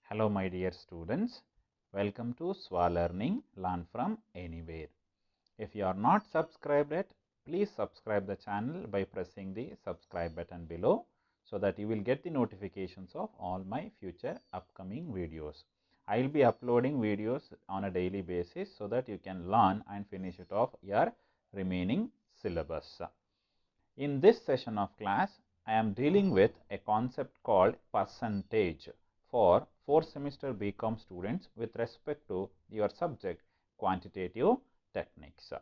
Hello my dear students, welcome to SWA Learning Learn from Anywhere. If you are not subscribed yet, please subscribe the channel by pressing the subscribe button below so that you will get the notifications of all my future upcoming videos. I will be uploading videos on a daily basis so that you can learn and finish it off your remaining syllabus. In this session of class, I am dealing with a concept called percentage for 4th semester BCom students with respect to your subject quantitative techniques.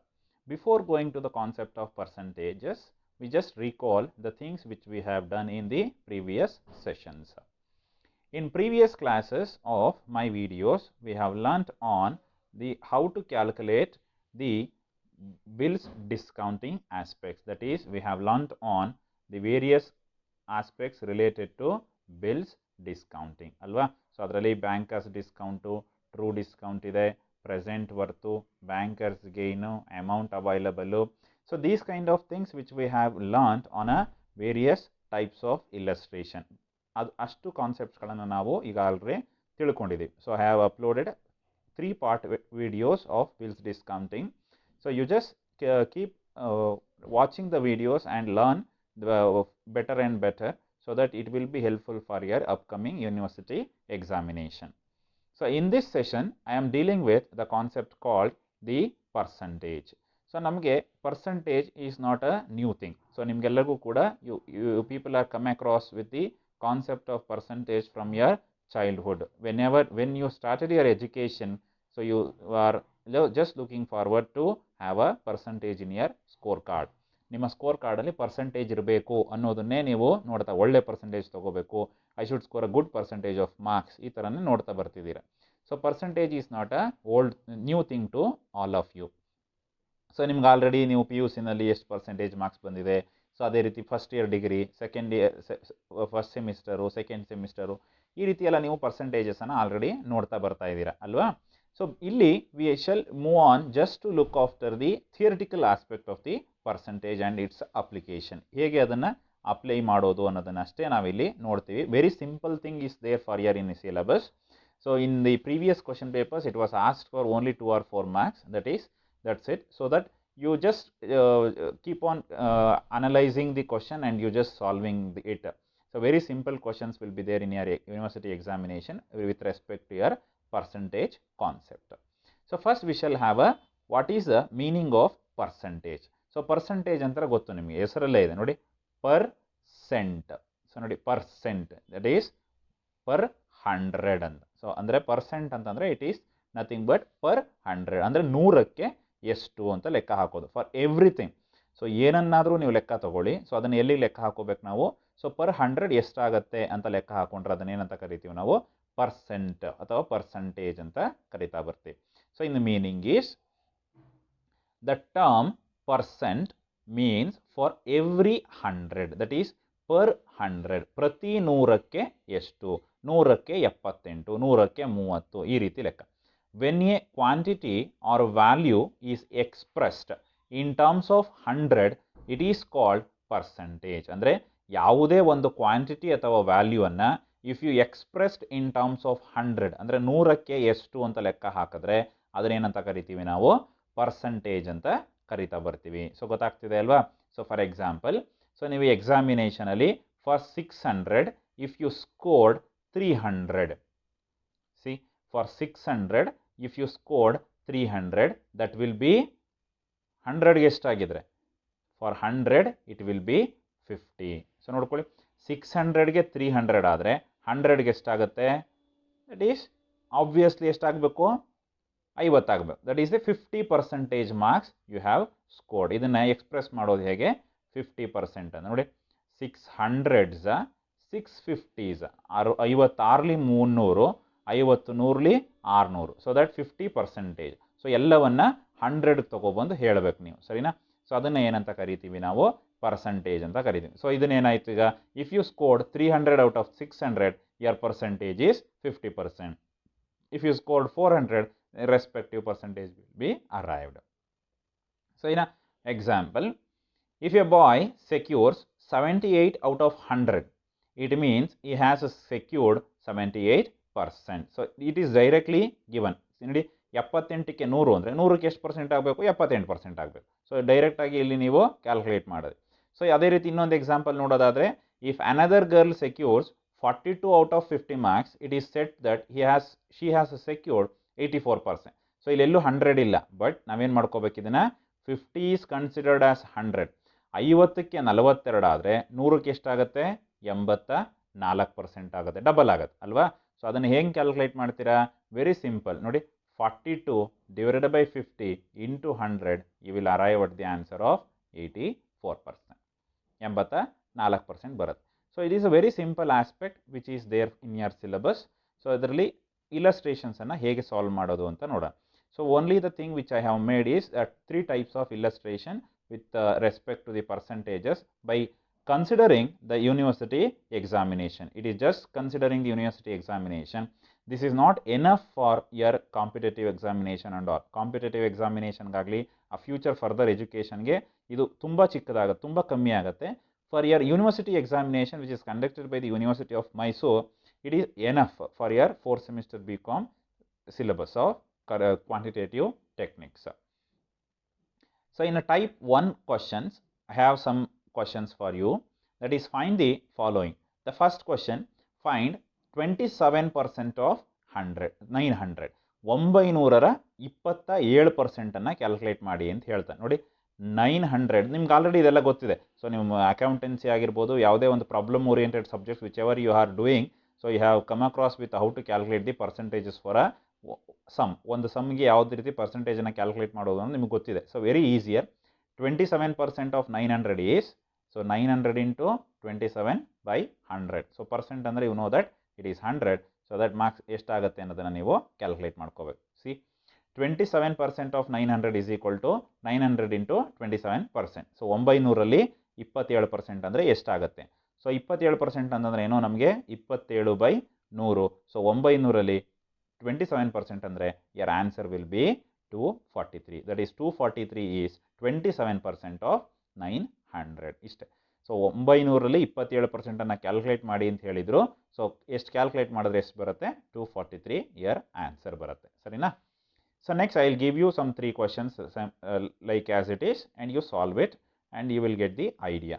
Before going to the concept of percentages, we just recall the things which we have done in the previous sessions. In previous classes of my videos, we have learnt on the how to calculate the bills discounting aspects. That is, we have learnt on the various aspects related to bills discounting alva. So adralli bankers discount, true discount ide, present worth, bankers gain, amount available. So these kind of things which we have learnt on a various types of illustration. ಅಷ್ಟು concepts ಗಳನ್ನು ನಾವು ಈಗಾಗಲೇ ತಿಳ್ಕೊಂಡಿದ್ದೀವಿ. So I have uploaded 3-part videos of bills discounting. So you just keep watching the videos and learn the better and better so that it will be helpful for your upcoming university examination. So in this session, I am dealing with the concept called the percentage. So namage percentage is not a new thing. So nimgellargu kuda you people are come across with the concept of percentage from your childhood. When you started your education, so you are just looking forward to have a percentage in your scorecard. ನಿಮ್ಮ score ಕಾರ್ಡಲ್ಲಿ percentage ಇರಬೇಕು ಅನ್ನೋದನ್ನೇ ನೀವು ನೋಡ್ತಾ, ಒಳ್ಳೆ percentage ತಗೋಬೇಕು, I should score a good percentage of marks, ಈ ಥರನೇ ನೋಡ್ತಾ ಬರ್ತಿದ್ದೀರಾ. So percentage is not a new thing to all of you. So ನಿಮ್ಗೆ ಆಲ್ರೆಡಿ ನೀವು PUCನಲ್ಲಿ ಎಷ್ಟು ಪರ್ಸೆಂಟೇಜ್ ಮಾರ್ಕ್ಸ್ ಬಂದಿದೆ, ಸೊ ಅದೇ ರೀತಿ first year degree, second year first semester, second semester, ಈ ರೀತಿ ಎಲ್ಲ ನೀವು ಪರ್ಸೆಂಟೇಜಸನ್ನು ಆಲ್ರೆಡಿ ನೋಡ್ತಾ ಬರ್ತಾ ಇದ್ದೀರಾ ಅಲ್ವಾ. ಸೊ ಇಲ್ಲಿ we shall move on just to look after the theoretical aspect of the percentage and it's application. ಹೇಗೆ ಅದನ್ನು ಅಪ್ಲೈ ಮಾಡೋದು ಅನ್ನೋದನ್ನು ಅಷ್ಟೇ ನಾವಿಲ್ಲಿ ನೋಡ್ತೀವಿ. Very simple thing is there for your in syllabus. So in the previous question papers it was asked for only 2 or 4 marks. That's it. So that you just keep on analyzing the question and you just solving it. So very simple questions will be there in your university examination with respect to your percentage concept. So first we shall have a what is the meaning of percentage. So percentage antara gottu nimage, ಹೆಸರಲ್ಲೇ ಇದೆ ನೋಡಿ, percent. So ನೋಡಿ percent, that is per 100 ಅಂತ. So ಅಂದರೆ percent ಅಂತಂದರೆ it is nothing but per 100 ಅಂದರೆ 100ಕ್ಕೆ ಎಷ್ಟು ಅಂತ ಲೆಕ್ಕ ಹಾಕೋದು ಫಾರ್ ಎವ್ರಿಥಿಂಗ್. ಸೊ ಏನನ್ನಾದರೂ ನೀವು ಲೆಕ್ಕ ತಗೊಳ್ಳಿ, ಸೊ ಅದನ್ನು ಎಲ್ಲಿ ಲೆಕ್ಕ ಹಾಕೋಬೇಕು ನಾವು. ಸೊ per 100 ಎಷ್ಟಾಗತ್ತೆ ಅಂತ ಲೆಕ್ಕ ಹಾಕೊಂಡ್ರೆ ಅದನ್ನೇನಂತ ಕರಿತೀವಿ ನಾವು, ಪರ್ಸೆಂಟ್ ಅಥವಾ ಪರ್ಸೆಂಟೇಜ್ ಅಂತ ಕರಿತಾ ಬರ್ತೀವಿ. So in the meaning is the term percent means for every 100, that is per 100, ಪ್ರತಿ 100ಕ್ಕೆ ಎಷ್ಟು, 100ಕ್ಕೆ 78, 100ಕ್ಕೆ 30, ಈ ರೀತಿ ಲೆಕ್ಕ. When a quantity or value is expressed in terms of 100, it is called percentage. ಅಂದರೆ ಯಾವುದೇ ಒಂದು ಕ್ವಾಂಟಿಟಿ ಅಥವಾ ವ್ಯಾಲ್ಯೂವನ್ನು if you expressed in terms of 100 ಅಂದರೆ 100ಕ್ಕೆ ಎಷ್ಟು ಅಂತ ಲೆಕ್ಕ ಹಾಕಿದ್ರೆ ಅದನ್ನೇನಂತ ಕರಿತೀವಿ ನಾವು, ಪರ್ಸೆಂಟೇಜ್ ಅಂತ ಕರಿತಾ ಬರ್ತೀವಿ. ಸೊ ಗೊತ್ತಾಗ್ತಿದೆ ಅಲ್ವಾ. ಸೊ ಫಾರ್ ಎಕ್ಸಾಂಪಲ್, ಸೊ ನೀವು ಎಕ್ಸಾಮಿನೇಷನಲ್ಲಿ for 600 if you scored 300, see for 600 if you scored 300 that will be 100ಗೆ ಎಷ್ಟಾಗಿದ್ರೆ for 100 it will be 50. So ನೋಡ್ಕೊಳ್ಳಿ, 600ಗೆ 300 ಆದರೆ 100ಗೆ ಎಷ್ಟಾಗುತ್ತೆ, ದಟ್ ಈಸ್ ಆಬ್ವಿಯಸ್ಲಿ ಎಷ್ಟಾಗಬೇಕು, 50 ಆಗಬೇಕು. That is the 50% marks you have scored. ಇದನ್ನು ಎಕ್ಸ್ಪ್ರೆಸ್ ಮಾಡೋದು ಹೇಗೆ, 50% ಅಂತ ನೋಡಿ, 600s 650s 56ಲಿ 300, 50 100ಲಿ 600, ಸೊ ದಟ್ 50%. ಸೊ ಎಲ್ಲವನ್ನ 100 ತಗೊಬಂದು ಹೇಳಬೇಕು ನೀವು, ಸರಿನಾ. ಸೊ ಅದನ್ನು ಏನಂತ ಕರಿತೀವಿ ನಾವು, ಪರ್ಸೆಂಟೇಜ್ ಅಂತ ಕರಿತೀವಿ. ಸೊ ಇದನ್ನೇನಾಯ್ತು ಈಗ, if you scored 300 out of 600 your percentage is 50%. If you scored 400, respective percentage will be arrived. So in an example, if a boy secures 78 out of 100, it means he has secured 78 percent. So it is directly given. ನೋಡಿ 78ಕ್ಕೆ 100 ಅಂದರೆ 100ಕ್ಕೆ ಎಷ್ಟು percent ಆಗಬೇಕು? 78% ಆಗಬೇಕು. So ಡೈರೆಕ್ಟಾಗಿ ಇಲ್ಲಿ ನೀವು calculate ಮಾಡೋದು. So ಅದೇ ರೀತಿ ಇನ್ನೊಂದು ಎಕ್ಸಾಂಪಲ್ ನೋಡೋದಾದರೆ, if another girl secures 42 out of 50 marks, it is said that she has secured 84%. So ಇಲ್ಲೆಲ್ಲೂ 100 ಇಲ್ಲ, ಬಟ್ ನಾವೇನು ಮಾಡ್ಕೋಬೇಕು ಇದನ್ನು? 50 ಈಸ್ ಕನ್ಸಿಡರ್ಡ್ ಆಸ್ 100. 50ಕ್ಕೆ 42 ಆದರೆ 100ಕ್ಕೆ ಎಷ್ಟಾಗುತ್ತೆ? 84% ಆಗುತ್ತೆ, ಡಬಲ್ ಆಗುತ್ತೆ ಅಲ್ವಾ? ಸೊ ಅದನ್ನು ಹೆಂಗೆ ಕ್ಯಾಲ್ಕುಲೇಟ್ ಮಾಡ್ತೀರಾ? Very simple. ನೋಡಿ, 42 divided by 50 into 100, you will arrive at the answer of 84%. 84% ಬರುತ್ತೆ. So it is a very simple aspect which is there in your syllabus. So ಇದರಲ್ಲಿ illustrations ಅನ್ನು ಹೇಗೆ ಸಾಲ್ವ್ ಮಾಡೋದು ಅಂತ ನೋಡೋಣ. So only the thing which I have made is that 3 types of illustration with respect to the percentages by considering the university examination. It is just considering the university examination. This is not enough for your competitive examination and all. Competitive examination ಗಾಗಲಿ ಆ future further ಎಜುಕೇಷನ್ಗೆ ಇದು ತುಂಬ ಚಿಕ್ಕದಾಗುತ್ತೆ, ತುಂಬ ಕಮ್ಮಿ ಆಗುತ್ತೆ. For your university examination which is conducted by the University of Mysore, it is enough for your 4th semester BCom syllabus of quantitative techniques. So in a type 1 questions, I have some questions for you. That is, find the following. The first question, find 27% of 100, 900. 900ರ 27% ಅನ್ನು calculate ಮಾಡಿ ಅಂತ ಹೇಳ್ತಾನೆ. ನೋಡಿ, 900 ನಿಮ್ಗೆ already ಇದೆಲ್ಲ ಗೊತ್ತಿದೆ. So ನಿಮ್ಮ accountancy ಆಗಿರ್ಬೋದು, ಯಾವುದೇ ಒಂದು problem oriented subjects whichever you are doing, so you have come across with how to calculate the percentages for a sum. ಒಂದು ಸಮ್ಗೆ ಯಾವುದೇ ರೀತಿ ಪರ್ಸೆಂಟೇಜನ್ನು ಕ್ಯಾಲ್ಕುಲೇಟ್ ಮಾಡೋದು ಅಂತ ನಿಮಗೆ ಗೊತ್ತಿದೆ. So very easier. 27% of 900 is, so 900 into 27 by 100. So percent ಅಂದರೆ you know that it is 100. So that marks ಎಷ್ಟಾಗುತ್ತೆ ಅನ್ನೋದನ್ನು ನೀವು ಕ್ಯಾಲ್ಕುಲೇಟ್ ಮಾಡ್ಕೋಬೇಕು. See, 27% of 900 is equal to 900 into 27%. So 900ರಲ್ಲಿ 27% ಅಂದರೆ ಎಷ್ಟಾಗುತ್ತೆ? ಸೊ 27% ಅಂತಂದರೆ ಏನೋ ನಮಗೆ 27/100. ಸೊ 900ರಲ್ಲಿ 27% ಅಂದರೆ your answer will be 243. That is 243 is 27% of 900. ಇಷ್ಟೇ. ಸೊ 900ರಲ್ಲಿ 27% ಅನ್ನು ಕ್ಯಾಲ್ಕುಲೇಟ್ ಮಾಡಿ ಅಂತ ಹೇಳಿದ್ರು. ಸೊ ಎಷ್ಟು ಕ್ಯಾಲ್ಕುಲೇಟ್ ಮಾಡಿದ್ರೆ ಎಷ್ಟು ಬರುತ್ತೆ? 243 your ಆನ್ಸರ್ ಬರುತ್ತೆ. ಸರಿನಾ? So next I will give you some 3 questions like as it is and you solve it and you will get the idea.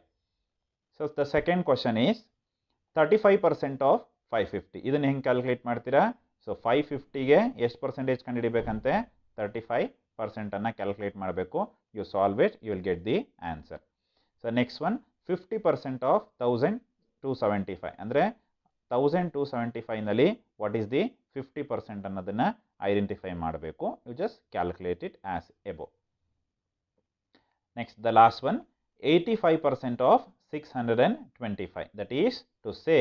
So the second question is 35% of 550. ಇದನ್ನು ಹೆಂಗೆ calculate ಮಾಡ್ತೀರಾ? So 550ಗೆ ಎಷ್ಟು percentage ಕಂಡುಹಿಡಿಬೇಕಂತೆ? 35% ಅನ್ನು calculate ಮಾಡಬೇಕು. You solve it, you will get the answer. So next one, 50% of 1275 ಅಂದರೆ 1275ನಲ್ಲಿ what is the 50% ಅನ್ನೋದನ್ನು identify ಮಾಡಬೇಕು. You just calculate it as above. Next the last one, 85% of 625. That is to say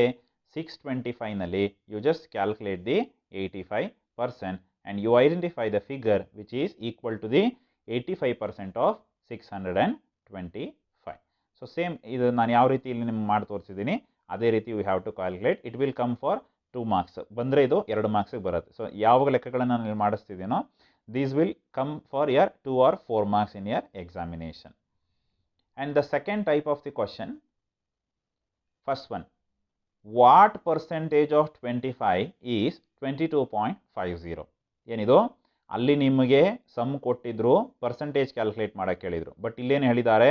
625ನಲ್ಲಿ you just calculate the 85% and you identify the figure which is equal to the 85% of 625. So same ಇದು ನಾನು ಯಾವ ರೀತಿ ಇಲ್ಲಿ ನಿಮ್ಗೆ ಮಾಡಿ ತೋರಿಸಿದ್ದೀನಿ ಅದೇ ರೀತಿ you have to calculate. It will come for 2 marks. ಬಂದರೆ ಇದು 2 ಮಾರ್ಕ್ಸಿಗೆ ಬರುತ್ತೆ. ಸೊ ಯಾವ ಲೆಕ್ಕಗಳನ್ನು ನಾನು ಮಾಡಿಸ್ತಿದ್ದೀನೋ these will come for your 2 or 4 marks in your examination. And the second type of the question, first one, what percentage of 25 is 22.50. ಏನಿದು? ಅಲ್ಲಿ ನಿಮಗೆ ಸಮ್ ಕೊಟ್ಟಿದ್ರು, ಪರ್ಸೆಂಟೇಜ್ ಕ್ಯಾಲ್ಕುಲೇಟ್ ಮಾಡೋಕ್ಕೆ ಹೇಳಿದರು. ಬಟ್ ಇಲ್ಲೇನು ಹೇಳಿದ್ದಾರೆ?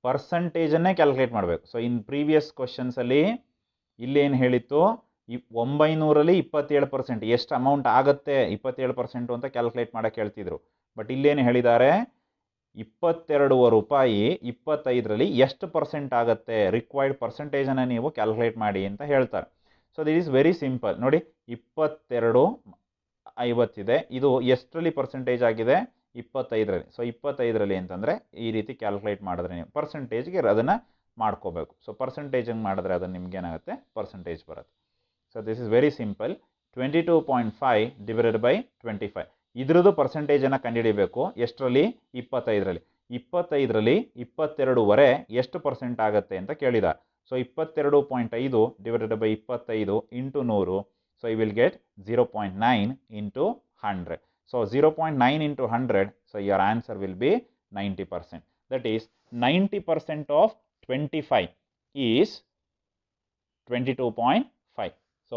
ಪರ್ಸೆಂಟೇಜನ್ನೇ ಕ್ಯಾಲ್ಕುಲೇಟ್ ಮಾಡಬೇಕು. ಸೊ ಇನ್ ಪ್ರೀವಿಯಸ್ ಕ್ವಶನ್ಸಲ್ಲಿ ಇಲ್ಲೇನು ಹೇಳಿತ್ತು? 900ರಲ್ಲಿ 27% ಎಷ್ಟು ಅಮೌಂಟ್ ಆಗುತ್ತೆ 27% ಅಂತ ಕ್ಯಾಲ್ಕುಲೇಟ್ ಮಾಡೋಕ್ಕೆ ಹೇಳ್ತಿದ್ರು. ಬಟ್ ಇಲ್ಲೇನು ಹೇಳಿದ್ದಾರೆ? 22 ರೂಪಾಯಿ 25ರಲ್ಲಿ ಎಷ್ಟು ಪರ್ಸೆಂಟ್ ಆಗುತ್ತೆ, ರಿಕ್ವೈರ್ಡ್ ಪರ್ಸೆಂಟೇಜನ್ನು ನೀವು ಕ್ಯಾಲ್ಕುಲೇಟ್ ಮಾಡಿ ಅಂತ ಹೇಳ್ತಾರೆ. So this is very simple. ನೋಡಿ, 22/50 ಇದೆ. ಇದು ಎಷ್ಟರಲ್ಲಿ ಪರ್ಸೆಂಟೇಜ್ ಆಗಿದೆ? 25ರಲ್ಲಿ. ಸೊ 25ರಲ್ಲಿ ಅಂತಂದರೆ ಈ ರೀತಿ ಕ್ಯಾಲ್ಕುಲೇಟ್ ಮಾಡಿದ್ರೆ ನೀವು ಪರ್ಸೆಂಟೇಜ್ಗೆ ಅದನ್ನು ಮಾಡ್ಕೋಬೇಕು. ಸೊ ಪರ್ಸೆಂಟೇಜಿಂಗ್ ಮಾಡಿದ್ರೆ ಅದನ್ನು ನಿಮ್ಗೇನಾಗುತ್ತೆ? ಪರ್ಸೆಂಟೇಜ್ ಬರುತ್ತೆ. So this is very simple. 22.5 divided by 25. ಇದ್ರದ್ದು ಪರ್ಸೆಂಟೇಜನ್ನು ಕಂಡುಹಿಡಿಬೇಕು. ಎಷ್ಟರಲ್ಲಿ? 25ರಲ್ಲಿ. 25ರಲ್ಲಿ 22ವರೆ ಎಷ್ಟು ಪರ್ಸೆಂಟ್ ಆಗುತ್ತೆ ಅಂತ ಕೇಳಿದ. So 22.5 divided by 25 into 100. So you will get 0.9 into 100. So 0.9 into 100. So your answer will be 90%. That is 90% of 25 is 22.5. So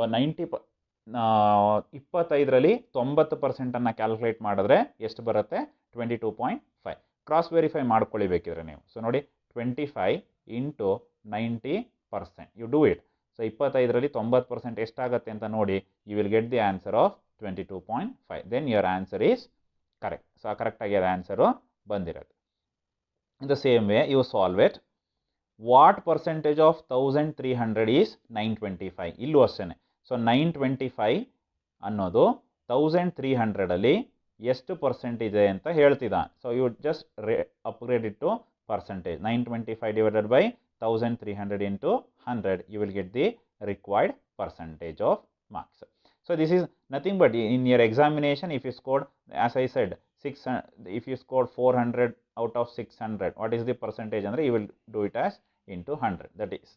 25ರಲ್ಲಿ 90% calculate ಮಾಡಿದ್ರೆ ಎಷ್ಟು ಬರುತ್ತೆ? 22.5. ಕ್ರಾಸ್ ವೆರಿಫೈ ಮಾಡ್ಕೊಳ್ಳಿ ಬೇಕಿದ್ರೆ ನೀವು. ಸೊ ನೋಡಿ 25 into 90%. You do it. So 25ರಲ್ಲಿ 90% ಎಷ್ಟಾಗುತ್ತೆ ಅಂತ ನೋಡಿ. You will get the answer of 22.5. Then your answer is correct. So ಕರೆಕ್ಟಾಗಿ ಅದು ಆನ್ಸರು ಬಂದಿರೋದು. In the same way you solve it. What percentage of 1300 is 925? ಇಲ್ಲೂ ಅಷ್ಟೇ. ಸೊ 925 ಅನ್ನೋದು 1300ಅಲ್ಲಿ ಎಷ್ಟು ಪರ್ಸೆಂಟೇಜ್ ಇದೆ ಅಂತ ಹೇಳ್ತಿದ್ದಾನೆ. So you just upgrade it to percentage. 925 divided by 1300 into 100, you will get the required percentage of marks. So this is nothing but in your examination, if you scored, as I said, 600, if you scored 400 out of 600, what is the percentage? And you will do it as into 100. That is.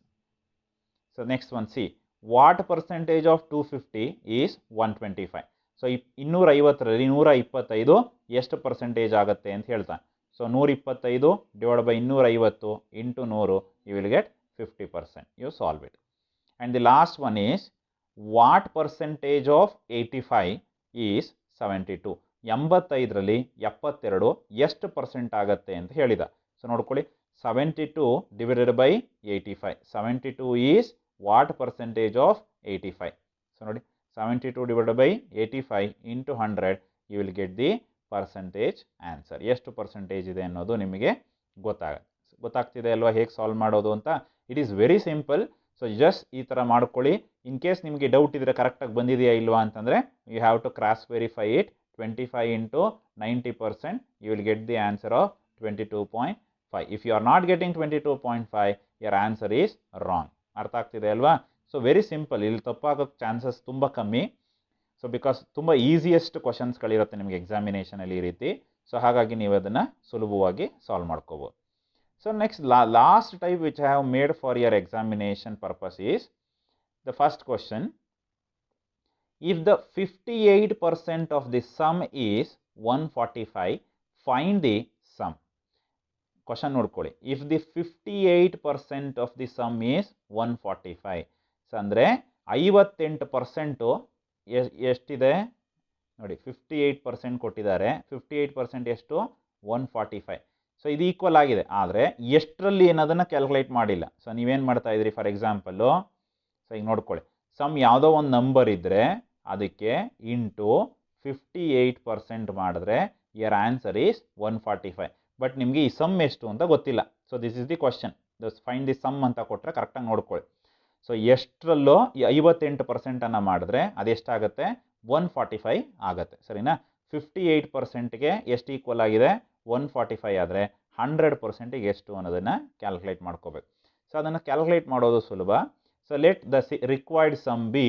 So next one, see, what percentage of 250 is 125? So 250ರಲ್ಲಿ 125 ಎಷ್ಟು percentage ಆಗುತ್ತೆ ಅಂತ ಹೇಳ್ತಾನೆ. So 125 divided by 250 into 100, you will get 50%. You solve it. And the last one is, what percentage of 85 is 72? 85ರಲ್ಲಿ 72 ಎಷ್ಟು percent ಆಗುತ್ತೆ ಅಂತ ಹೇಳಿದ. So ನೋಡ್ಕೊಳ್ಳಿ, 72 divided by 85. 72 is what percentage of 85? So ನೋಡಿ, 72 divided by 85 into 100, you will get the percentage answer. ಎಷ್ಟು percentage ಇದೆ ಅನ್ನೋದು ನಿಮಗೆ ಗೊತ್ತಾಗ್ತಿದೆ ಅಲ್ವಾ ಹೇಗೆ ಸಾಲ್ವ್ ಮಾಡೋದು ಅಂತ. It is very simple. So just ಈ ಥರ ಮಾಡ್ಕೊಳ್ಳಿ. ಇನ್ ಕೇಸ್ ನಿಮಗೆ ಡೌಟ್ ಇದ್ದರೆ ಕರೆಕ್ಟಾಗಿ ಬಂದಿದೆಯಾ ಇಲ್ವಾ ಅಂತಂದರೆ you have to cross verify it. 25 into 90%, you will get the answer of 22.5. If you are not getting 22.5, your answer is wrong. ಅರ್ಥ ಆಗ್ತಿದೆ ಅಲ್ವಾ? So very simple. ಇಲ್ಲಿ ತಪ್ಪಾಗೋಕ್ಕೆ ಚಾನ್ಸಸ್ ತುಂಬ ಕಮ್ಮಿ. ಸೊ ಬಿಕಾಸ್ ತುಂಬ ಈಸಿಯೆಸ್ಟ್ ಕ್ವಶನ್ಸ್ಗಳಿರುತ್ತೆ ನಿಮಗೆ ಎಕ್ಸಾಮಿನೇಷನಲ್ಲಿ ಈ ರೀತಿ. ಸೊ ಹಾಗಾಗಿ ನೀವು ಅದನ್ನು ಸುಲಭವಾಗಿ ಸಾಲ್ವ್ ಮಾಡ್ಕೋಬೋದು. So next last type which I have made for your examination purpose is the first question. If the 58% of the sum is 145, find the sum. Question ನೋಡ್ಕೊಳ್ಳಿ. If the 58% of the sum is 145. So ಅಂದರೆ 58% ಎಷ್ಟಿದೆ ನೋಡಿ, 58% ಕೊಟ್ಟಿದ್ದಾರೆ. 58% ಎಷ್ಟು? 145. So ಇದು equal ಆಗಿದೆ. ಆದರೆ ಎಷ್ಟರಲ್ಲಿ ಏನದನ್ನು calculate ಮಾಡಿಲ್ಲ. ಸೊ ನೀವೇನು ಮಾಡ್ತಾ ಇದ್ರಿ, ಫಾರ್ ಎಕ್ಸಾಂಪಲ್ಲು, ಸೊ ಈಗ ನೋಡ್ಕೊಳ್ಳಿ, ಸಮ್ ಯಾವುದೋ ಒಂದು ನಂಬರ್ ಇದ್ದರೆ ಅದಕ್ಕೆ ಇಂಟು 58% ಮಾಡಿದ್ರೆ ಯರ್ ಆನ್ಸರ್ ಈಸ್ 145. ಬಟ್ ನಿಮಗೆ ಈ ಸಮ್ ಎಷ್ಟು ಅಂತ ಗೊತ್ತಿಲ್ಲ. So this is the question. Find the sum ಅಂತ ಕೊಟ್ಟರೆ ಕರೆಕ್ಟಾಗಿ ನೋಡ್ಕೊಳ್ಳಿ. ಸೊ ಎಷ್ಟರಲ್ಲೋ ಈ 58% ಮಾಡಿದ್ರೆ ಅದೆಷ್ಟಾಗುತ್ತೆ? 145 ಆಗುತ್ತೆ. ಸರಿನಾ? 58%ಗೆ ಎಷ್ಟು ಈಕ್ವಲ್ ಆಗಿದೆ? 145 ಆದರೆ 100%ಗೆ ಎಷ್ಟು ಅನ್ನೋದನ್ನು ಕ್ಯಾಲ್ಕುಲೇಟ್ ಮಾಡ್ಕೋಬೇಕು. ಸೊ ಅದನ್ನು ಕ್ಯಾಲ್ಕುಲೇಟ್ ಮಾಡೋದು ಸುಲಭ. So let the required sum be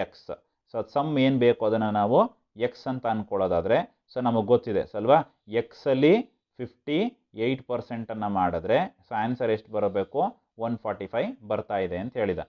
X. So sum ಏನು ಬೇಕು ಅದನ್ನು ನಾವು ಎಕ್ಸ್ ಅಂತ ಅಂದ್ಕೊಳ್ಳೋದಾದರೆ, ಸೊ ನಮಗೆ ಗೊತ್ತಿದೆ ಸಲ್ವಾ, ಎಕ್ಸಲ್ಲಿ 58% ಮಾಡಿದ್ರೆ ಸೊ ಆನ್ಸರ್ ಎಷ್ಟು ಬರಬೇಕು? 145 ಬರ್ತಾ ಇದೆ ಅಂತ ಹೇಳಿದ.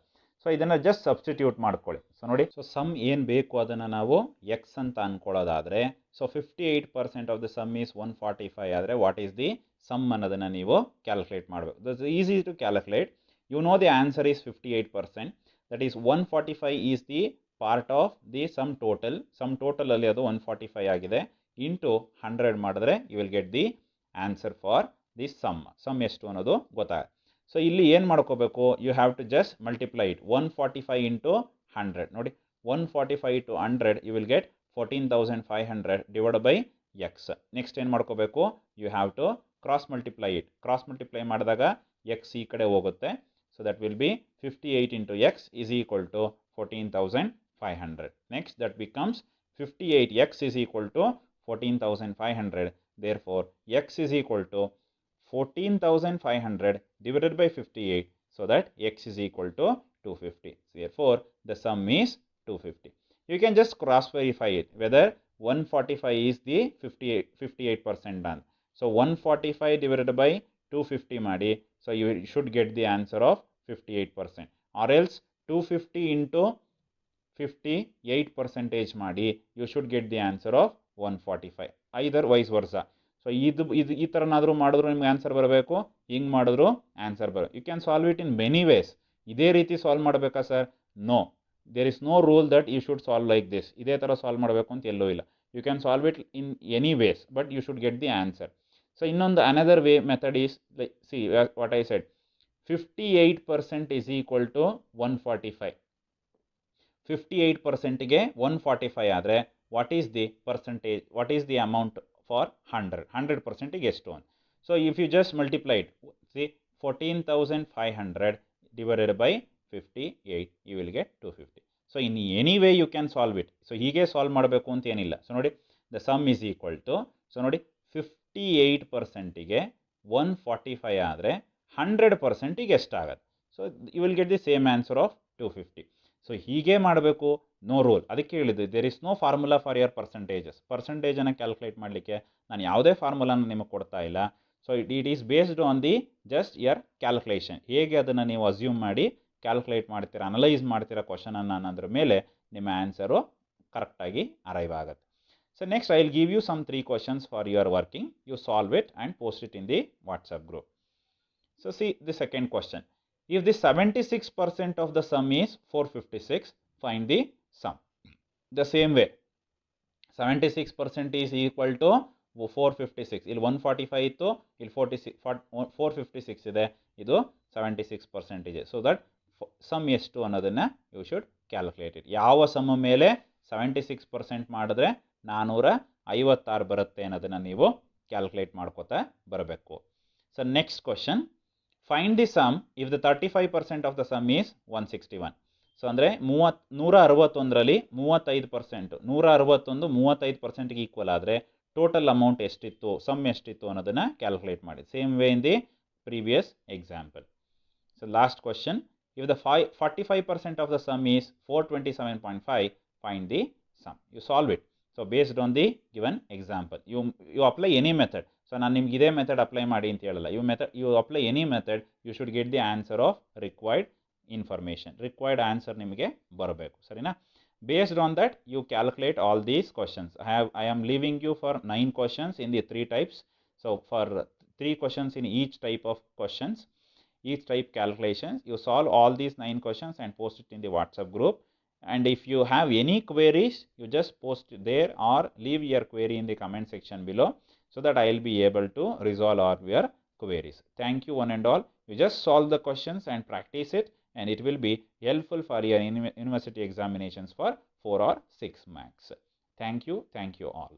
ಸೊ ಇದನ್ನು ಜಸ್ಟ್ ಸಬ್ಸ್ಟಿಟ್ಯೂಟ್ ಮಾಡ್ಕೊಳ್ಳಿ. ಸೊ ನೋಡಿ, ಸೊ ಸಮ್ ಏನು ಬೇಕು ಅದನ್ನು ನಾವು ಎಕ್ಸ್ ಅಂತ ಅಂದ್ಕೊಳ್ಳೋದಾದರೆ, so 58% of the sum is 145 ಆದರೆ ವಾಟ್ ಈಸ್ ದಿ ಸಮ್ ಅನ್ನೋದನ್ನು ನೀವು ಕ್ಯಾಲ್ಕುಲೇಟ್ ಮಾಡಬೇಕು. That's easy to calculate. You know the answer is 58%. That is 145 is the part of the sum total. Sum ಟೋಟಲಲ್ಲಿ ಅದು 145 ಆಗಿದೆ. ಇಂಟು 100 ಮಾಡಿದ್ರೆ you will get the answer for the sum. Sum ಎಷ್ಟು ಅನ್ನೋದು ಗೊತ್ತಾಗುತ್ತೆ. ಸೊ ಇಲ್ಲಿ ಏನು ಮಾಡ್ಕೋಬೇಕು? You have to just multiply it. 145 into 100 ನೋಡಿ, 145 into 100 you will get 14,500 divide by X. Next ಏನು ಮಾಡ್ಕೋಬೇಕು? You have to cross multiply it. Cross multiply ಮಾಡಿದಾಗ ಎಕ್ಸ್ ಈ ಕಡೆ ಹೋಗುತ್ತೆ. So that will be 58 into x is equal to 14,500. Next that becomes 58x is equal to 14,500. Therefore, x is equal to 14,500 divided by 58, so that x is equal to 250. Therefore, the sum is 250. You can just cross verify it whether 145 is the 58% done. So 145 divided by 250 madi, so you should get the answer of 58%. Or else 250 into 58% ಮಾಡಿ, you should get the answer of 145. either vice versa. So ಇದು ಈ ಥರನಾದರೂ ಮಾಡಿದ್ರು ನಿಮ್ಗೆ answer ಬರಬೇಕು, ಹಿಂಗೆ ಮಾಡಿದ್ರು answer ಬರಬೇಕು. You can solve it in many ways. ಇದೇ ರೀತಿ ಸಾಲ್ವ್ ಮಾಡಬೇಕಾ sir? No. there is no rule that you should solve like this. ಇದೇ ತರ ಸಾಲ್ವ್ ಮಾಡಬೇಕು ಅಂತ ಎಲ್ಲೂ ಇಲ್ಲ. You can solve it in any ways, but you should get the answer. So ಇನ್ನೊಂದು another way method is like, see what I said, 58% is equal to 145. 58% ಗೆ 145 ಆದರೆ what is the percentage, what is the amount for 100? 100% ಗೆ ಎಷ್ಟು ಅಂತ. So if you just multiply it, see 14,500 divided by 58, you will get 250. So in any way you can solve it. So ಹೀಗೆ solve ಮಾಡಬೇಕು ಅಂತ ಏನಿಲ್ಲ. So ನೋಡಿ the sum is equal to, so ನೋಡಿ 58% ಗೆ 145 ಆದರೆ 100% ಗೆ ಎಷ್ಟಾಗುತ್ತೆ. So you will get the same answer of 250. So ಹೀಗೆ ಮಾಡಬೇಕು, ನೋ ರೂಲ್. ಅದಕ್ಕೆ ಹೇಳಿದ್ದು there is no formula for your percentages. ಪರ್ಸೆಂಟೇಜನ್ನು ಕ್ಯಾಲ್ಕುಲೇಟ್ ಮಾಡಲಿಕ್ಕೆ ನಾನು ಯಾವುದೇ ಫಾರ್ಮುಲಾನ ನಿಮಗೆ ಕೊಡ್ತಾ ಇಲ್ಲ. So it is based on the just your calculation. ಹೇಗೆ ಅದನ್ನು ನೀವು ಅಸ್ಯೂಮ್ ಮಾಡಿ ಕ್ಯಾಲ್ಕುಲೇಟ್ ಮಾಡ್ತೀರಾ, ಅನಲೈಸ್ ಮಾಡ್ತೀರಾ ಕ್ವಶನನ್ನು ಅನ್ನೋದ್ರ ಮೇಲೆ ನಿಮ್ಮ ಆನ್ಸರು ಕರೆಕ್ಟಾಗಿ ಅರೈವ್ ಆಗುತ್ತೆ. So next I will give you some 3 questions for your working. You solve it and post it in the WhatsApp group. So see the second question. If the 76% of the sum is 456, find the sum. The same way, 76% is equal to 456. ಇಲ್ಲಿ 145 ಇತ್ತು, ಇಲ್ಲಿ 456 ಇದೆ, ಇದು 76% ಇದೆ. So that some ಎಷ್ಟು ಅನ್ನೋದನ್ನು you should calculate it. ಯಾವ some ಮೇಲೆ 76% ಮಾಡಿದ್ರೆ 456 ಬರುತ್ತೆ ಅನ್ನೋದನ್ನು ನೀವು ಕ್ಯಾಲ್ಕುಲೇಟ್ ಮಾಡ್ಕೋತಾ ಬರಬೇಕು. So next question, find the sum if the 35% of the sum is 161. So ಅಂದರೆ 161ರಲ್ಲಿ 35%, 161 35%ಗೆ ಈಕ್ವಲ್ ಆದರೆ ಟೋಟಲ್ ಅಮೌಂಟ್ ಎಷ್ಟಿತ್ತು, ಸಮ್ ಎಷ್ಟಿತ್ತು ಅನ್ನೋದನ್ನು ಕ್ಯಾಲ್ಕುಲೇಟ್ ಮಾಡಿ. Same way in the previous example. So last question, if the 45% of the sum is 427.5, find the sum. You solve it. So based on the given example, you apply any method. So ನಾನು ನಿಮ್ಗೆ ಇದೇ method apply ಮಾಡಿ ಅಂತ ಹೇಳಲ್ಲ. You apply any method, you should get the answer of required information. Required answer ನಿಮಗೆ ಬರಬೇಕು, ಸರಿನಾ? Based on that you calculate all these questions. I am leaving you for 9 questions in the 3 types. So for 3 questions in each type of questions, each type calculations, you solve all these 9 questions and post it in the WhatsApp group. And if you have any queries, you just post there or leave your query in the comment section below, so that I will be able to resolve all your queries. Thank you one and all. You just solve the questions and practice it, and it will be helpful for your university examinations for 4 or 6 marks. Thank you all.